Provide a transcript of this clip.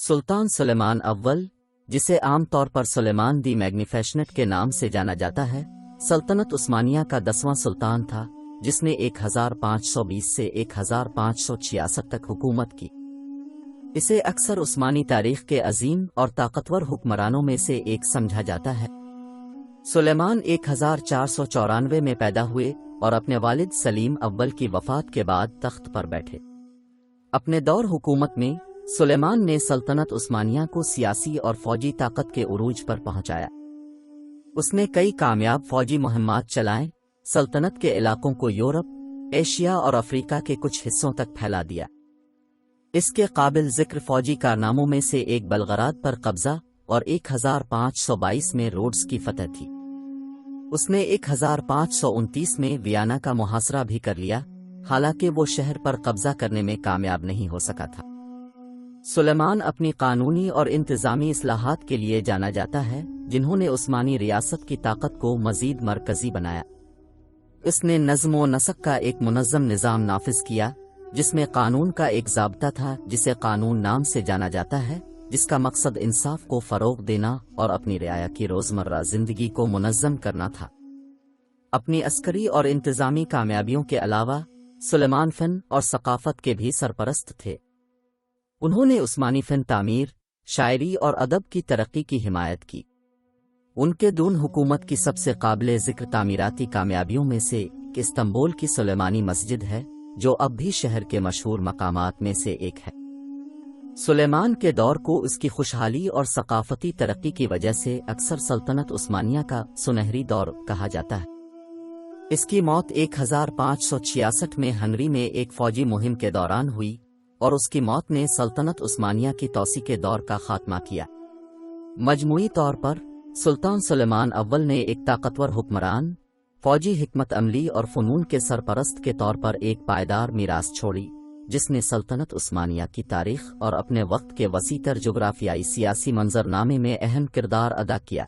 سلطان سلیمان اول، جسے عام طور پر سلیمان دی میگنیفیسنٹ کے نام سے جانا جاتا ہے، سلطنت عثمانیہ کا 10واں سلطان تھا، جس نے 1520 سے 1566 تک حکومت کی۔ اسے اکثر عثمانی تاریخ کے عظیم اور طاقتور حکمرانوں میں سے ایک سمجھا جاتا ہے۔ سلیمان 1494 میں پیدا ہوئے اور اپنے والد سلیم اول کی وفات کے بعد تخت پر بیٹھے۔ اپنے دور حکومت میں سلیمان نے سلطنت عثمانیہ کو سیاسی اور فوجی طاقت کے عروج پر پہنچایا۔ اس نے کئی کامیاب فوجی مہمات چلائیں، سلطنت کے علاقوں کو یورپ، ایشیا اور افریقہ کے کچھ حصوں تک پھیلا دیا۔ اس کے قابل ذکر فوجی کارناموں میں سے ایک بلغراد پر قبضہ اور 1522 میں روڈز کی فتح تھی۔ اس نے 1529 میں ویانا کا محاصرہ بھی کر لیا، حالانکہ وہ شہر پر قبضہ کرنے میں کامیاب نہیں ہو سکا تھا۔ سلیمان اپنی قانونی اور انتظامی اصلاحات کے لیے جانا جاتا ہے، جنہوں نے عثمانی ریاست کی طاقت کو مزید مرکزی بنایا۔ اس نے نظم و نسق کا ایک منظم نظام نافذ کیا، جس میں قانون کا ایک ضابطہ تھا جسے قانون نام سے جانا جاتا ہے، جس کا مقصد انصاف کو فروغ دینا اور اپنی رعایا کی روزمرہ زندگی کو منظم کرنا تھا۔ اپنی عسکری اور انتظامی کامیابیوں کے علاوہ سلیمان فن اور ثقافت کے بھی سرپرست تھے۔ انہوں نے عثمانی فن تعمیر، شاعری اور ادب کی ترقی کی حمایت کی۔ ان کے دون حکومت کی سب سے قابل ذکر تعمیراتی کامیابیوں میں سے استنبول کی سلیمانی مسجد ہے، جو اب بھی شہر کے مشہور مقامات میں سے ایک ہے۔ سلیمان کے دور کو اس کی خوشحالی اور ثقافتی ترقی کی وجہ سے اکثر سلطنت عثمانیہ کا سنہری دور کہا جاتا ہے۔ اس کی موت 1566 میں ہنری میں ایک فوجی مہم کے دوران ہوئی، اور اس کی موت نے سلطنت عثمانیہ کی توسیع کے دور کا خاتمہ کیا۔ مجموعی طور پر سلطان سلیمان اول نے ایک طاقتور حکمران، فوجی حکمت عملی اور فنون کے سرپرست کے طور پر ایک پائیدار میراث چھوڑی، جس نے سلطنت عثمانیہ کی تاریخ اور اپنے وقت کے وسیع تر جغرافیائی سیاسی منظرنامے میں اہم کردار ادا کیا۔